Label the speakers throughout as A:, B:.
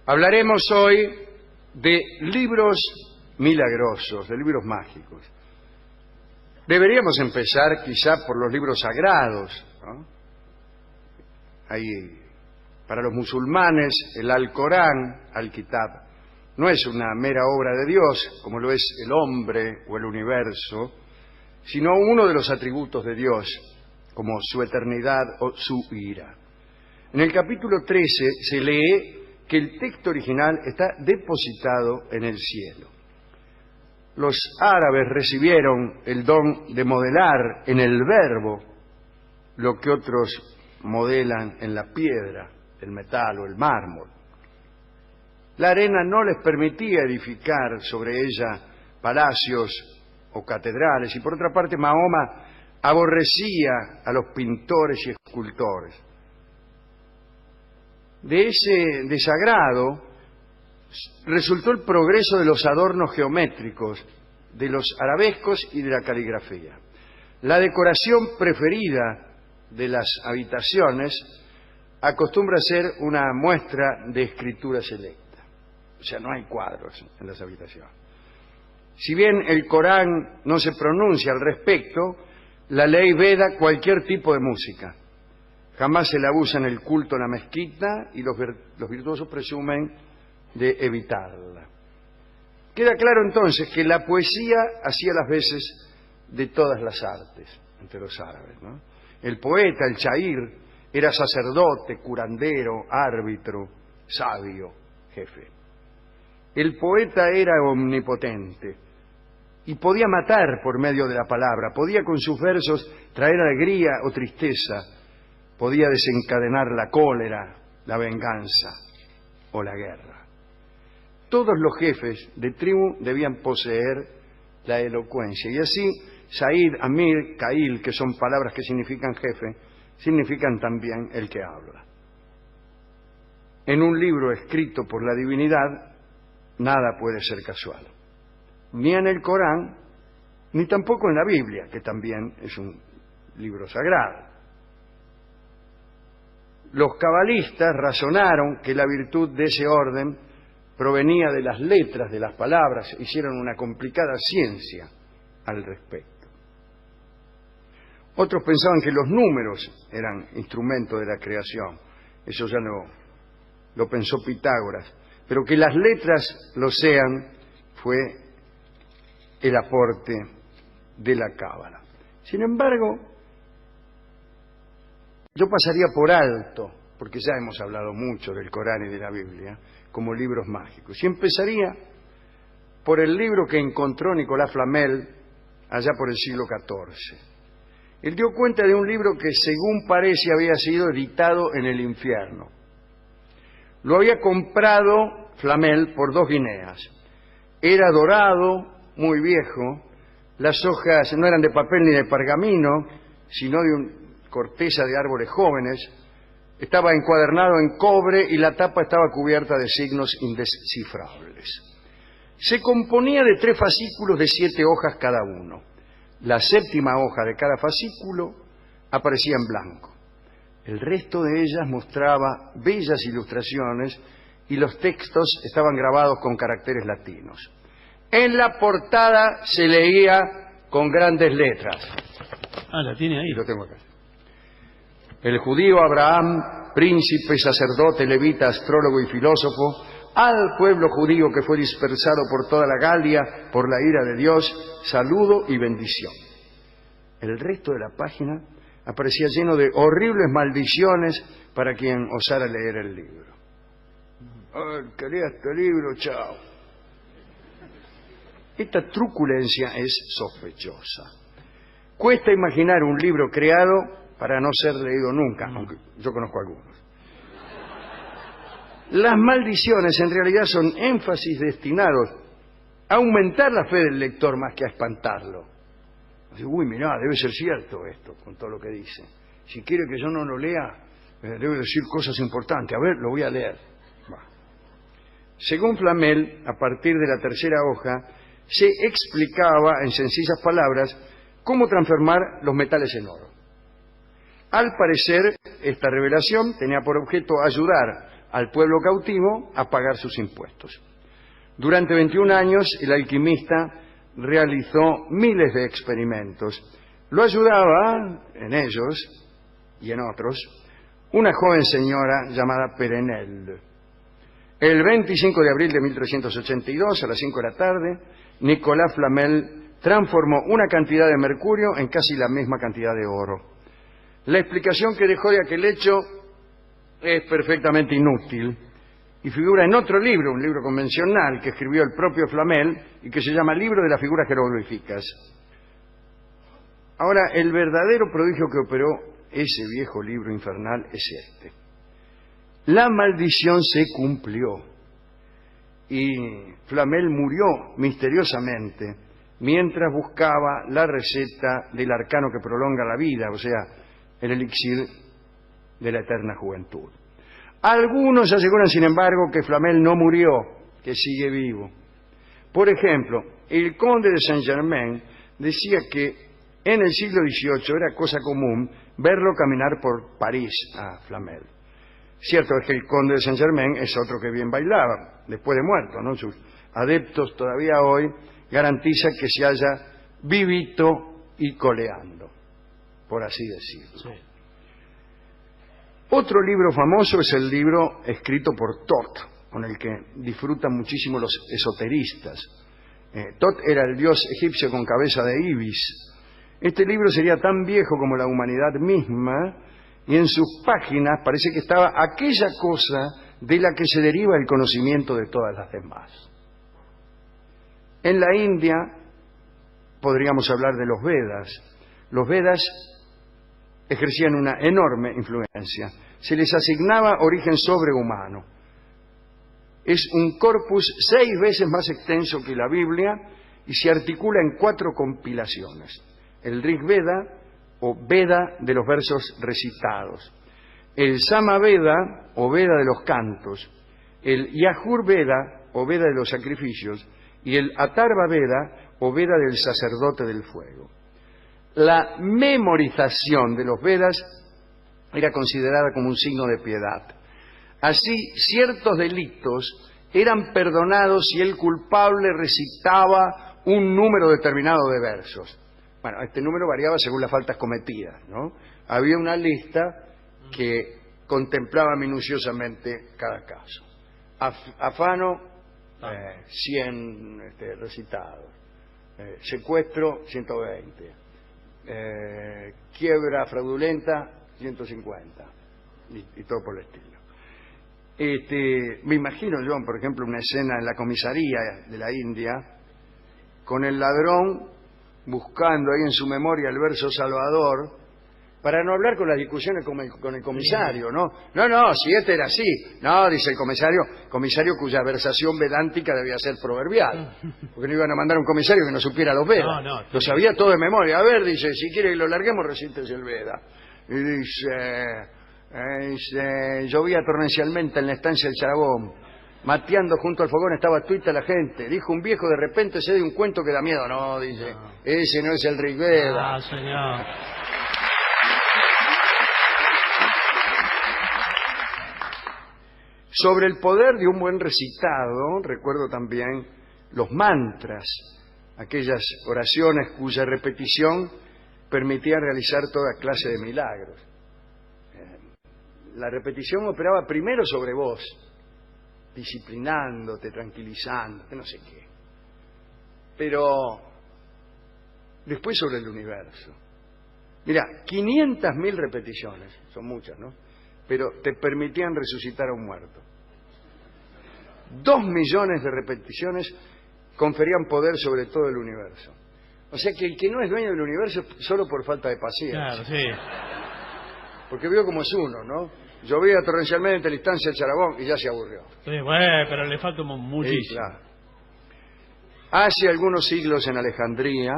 A: Hablaremos hoy de libros milagrosos, de libros mágicos. Deberíamos empezar quizá por los libros sagrados, ¿no? Para los musulmanes, el Alcorán, Al-Kitab, no es una mera obra de Dios, como lo es el hombre o el universo, sino uno de los atributos de Dios, como su eternidad o su ira. En el capítulo 13 se lee que el texto original está depositado en el cielo. Los árabes recibieron el don de modelar en el verbo lo que otros modelan en la piedra, el metal o el mármol. La arena no les permitía edificar sobre ella palacios o catedrales, y por otra parte Mahoma aborrecía a los pintores y escultores. De ese desagrado resultó el progreso de los adornos geométricos, de los arabescos y de la caligrafía. La decoración preferida de las habitaciones acostumbra ser una muestra de escritura selecta. O sea, no hay cuadros en las habitaciones. Si bien el Corán no se pronuncia al respecto, la ley veda cualquier tipo de música. Jamás se la usa en el culto en la mezquita y los virtuosos presumen de evitarla. Queda claro entonces que la poesía hacía las veces de todas las artes entre los árabes, ¿no? El poeta, el shair, era sacerdote, curandero, árbitro, sabio, jefe. El poeta era omnipotente y podía matar por medio de la palabra, podía con sus versos traer alegría o tristeza, podía desencadenar la cólera, la venganza o la guerra. Todos los jefes de tribu debían poseer la elocuencia, y así Said, Amir, Kail, que son palabras que significan jefe, significan también el que habla. En un libro escrito por la divinidad, nada puede ser casual, ni en el Corán, ni tampoco en la Biblia, que también es un libro sagrado. Los cabalistas razonaron que la virtud de ese orden provenía de las letras de las palabras, hicieron una complicada ciencia al respecto. Otros pensaban que los números eran instrumento de la creación, eso ya lo pensó Pitágoras, pero que las letras lo sean fue el aporte de la Cábala. Sin embargo, yo pasaría por alto, porque ya hemos hablado mucho del Corán y de la Biblia, como libros mágicos, y empezaría por el libro que encontró Nicolas Flamel allá por el siglo XIV. Él dio cuenta de un libro que, según parece, había sido editado en el infierno. Lo había comprado Flamel por 2 guineas. Era dorado, muy viejo, las hojas no eran de papel ni de pergamino, sino de corteza de árboles jóvenes, estaba encuadernado en cobre y la tapa estaba cubierta de signos indescifrables. Se componía de 3 fascículos de 7 hojas cada uno. La 7ª hoja de cada fascículo aparecía en blanco. El resto de ellas mostraba bellas ilustraciones y los textos estaban grabados con caracteres latinos. En la portada se leía con grandes letras.
B: Ah, la tiene ahí.
A: Y lo tengo acá. El judío Abraham, príncipe, sacerdote, levita, astrólogo y filósofo, al pueblo judío que fue dispersado por toda la Galia por la ira de Dios, saludo y bendición. El resto de la página aparecía lleno de horribles maldiciones para quien osara leer el libro. Que lea este libro, chao. Esta truculencia es sospechosa. Cuesta imaginar un libro creado para no ser leído nunca, aunque yo conozco algunos. Las maldiciones en realidad son énfasis destinados a aumentar la fe del lector más que a espantarlo. Uy, mirá, debe ser cierto esto, con todo lo que dice. Si quiere que yo no lo lea, debe decir cosas importantes. A ver, lo voy a leer. Según Flamel, a partir de la 3ª hoja, se explicaba en sencillas palabras cómo transformar los metales en oro. Al parecer, esta revelación tenía por objeto ayudar al pueblo cautivo a pagar sus impuestos. Durante 21 años el alquimista realizó miles de experimentos. Lo ayudaba en ellos y en otros una joven señora llamada Perenelle. El 25 de abril de 1382, a las 5 de la tarde, Nicolas Flamel transformó una cantidad de mercurio en casi la misma cantidad de oro. La explicación que dejó de aquel hecho es perfectamente inútil y figura en otro libro, un libro convencional que escribió el propio Flamel y que se llama Libro de las Figuras Jeroglíficas. Ahora, el verdadero prodigio que operó ese viejo libro infernal es este. La maldición se cumplió y Flamel murió misteriosamente mientras buscaba la receta del arcano que prolonga la vida, o sea, el elixir de la eterna juventud. Algunos aseguran, sin embargo, que Flamel no murió, que sigue vivo. Por ejemplo, el conde de Saint-Germain decía que en el siglo XVIII era cosa común verlo caminar por París a Flamel. Cierto es que el conde de Saint-Germain es otro que bien bailaba, después de muerto, ¿no? Sus adeptos todavía hoy garantizan que se haya vivito y coleando, por así decirlo. Sí. Otro libro famoso es el libro escrito por Thoth, con el que disfrutan muchísimo los esoteristas. Thoth era el dios egipcio con cabeza de ibis. Este libro sería tan viejo como la humanidad misma, y en sus páginas parece que estaba aquella cosa de la que se deriva el conocimiento de todas las demás. En la India podríamos hablar de los Vedas. Los Vedas ejercían una enorme influencia. Se les asignaba origen sobrehumano. Es un corpus 6 veces más extenso que la Biblia y se articula en 4 compilaciones. El Rig Veda, o Veda de los versos recitados, el Sama Veda, o Veda de los cantos, el Yajur Veda, o Veda de los sacrificios, y el Atharva Veda, o Veda del sacerdote del fuego. La memorización de los Vedas era considerada como un signo de piedad. Así, ciertos delitos eran perdonados si el culpable recitaba un número determinado de versos. Bueno, este número variaba según las faltas cometidas, ¿no? Había una lista que contemplaba minuciosamente cada caso. Afano, 100 recitados. Secuestro, 120. Quiebra fraudulenta, 150. Y todo por el estilo. Me imagino yo, por ejemplo, una escena en la comisaría de la India, con el ladrón buscando ahí en su memoria el verso Salvador, para no hablar con las discusiones con el comisario, ¿no? No, si este era así. No, dice el comisario cuya versación vedántica debía ser proverbial, porque no iban a mandar un comisario que no supiera los Vedas. Lo sabía todo de memoria. A ver, dice, si quiere que lo larguemos, recítese el Veda. Y dice, llovía torrencialmente en la estancia del Charabón. Mateando junto al fogón estaba tuita la gente. Dijo un viejo, de repente se de un cuento que da miedo. No, dice, ese no es el Rig Veda.
B: Ah, señor.
A: Sobre el poder de un buen recitado, recuerdo también los mantras, aquellas oraciones cuya repetición permitía realizar toda clase de milagros. La repetición operaba primero sobre vos, disciplinándote, tranquilizándote, no sé qué. Pero después sobre el universo. Mira, 500.000 repeticiones, son muchas, ¿no? Pero te permitían resucitar a un muerto. 2 millones de repeticiones conferían poder sobre todo el universo. O sea que el que no es dueño del universo es solo por falta de paciencia.
B: Claro, sí.
A: Porque vio como es uno, ¿no? Llovía torrencialmente en la estancia del Charabón y ya se aburrió.
B: Sí, bueno, pero le falta muchísimo.
A: Sí, claro. Hace algunos siglos en Alejandría,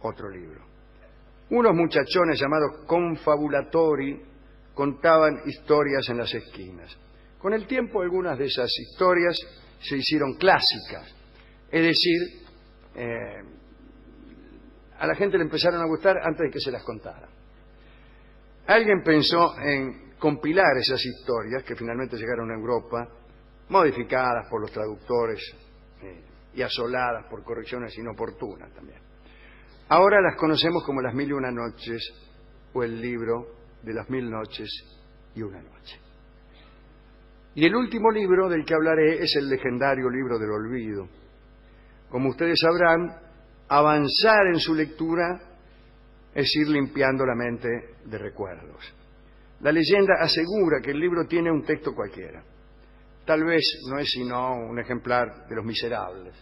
A: otro libro. Unos muchachones llamados confabulatori contaban historias en las esquinas. Con el tiempo algunas de esas historias se hicieron clásicas. Es decir, a la gente le empezaron a gustar antes de que se las contara. Alguien pensó en compilar esas historias que finalmente llegaron a Europa, modificadas por los traductores y asoladas por correcciones inoportunas también. Ahora las conocemos como Las Mil y Una Noches o el libro de las 1000 noches y una noche. Y el último libro del que hablaré es el legendario libro del olvido. Como ustedes sabrán, avanzar en su lectura es ir limpiando la mente de recuerdos. La leyenda asegura que el libro tiene un texto cualquiera. Tal vez no es sino un ejemplar de Los Miserables.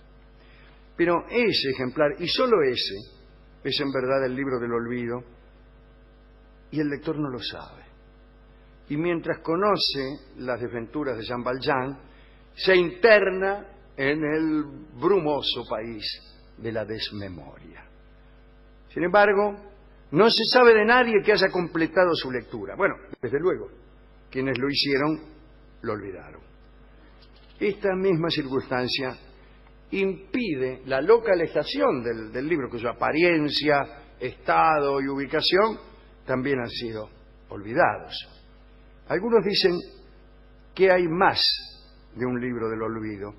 A: Pero ese ejemplar, y solo ese, es en verdad el libro del olvido, y el lector no lo sabe. Y mientras conoce las desventuras de Jean Valjean, se interna en el brumoso país de la desmemoria. Sin embargo, no se sabe de nadie que haya completado su lectura. Bueno, desde luego, quienes lo hicieron lo olvidaron. Esta misma circunstancia impide la localización del libro, cuya apariencia, estado y ubicación también han sido olvidados. Algunos dicen que hay más de un libro del olvido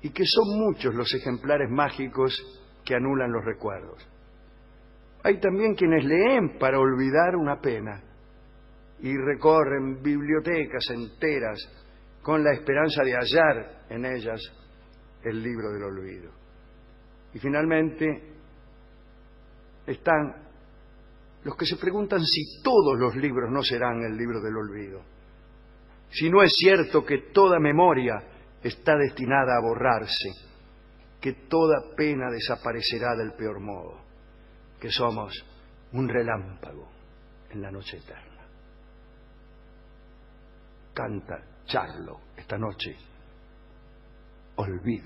A: y que son muchos los ejemplares mágicos que anulan los recuerdos. Hay también quienes leen para olvidar una pena y recorren bibliotecas enteras con la esperanza de hallar en ellas el libro del olvido. Y finalmente están los que se preguntan si todos los libros no serán el libro del olvido, si no es cierto que toda memoria está destinada a borrarse, que toda pena desaparecerá del peor modo, que somos un relámpago en la noche eterna. Canta Charlo esta noche, Olvido.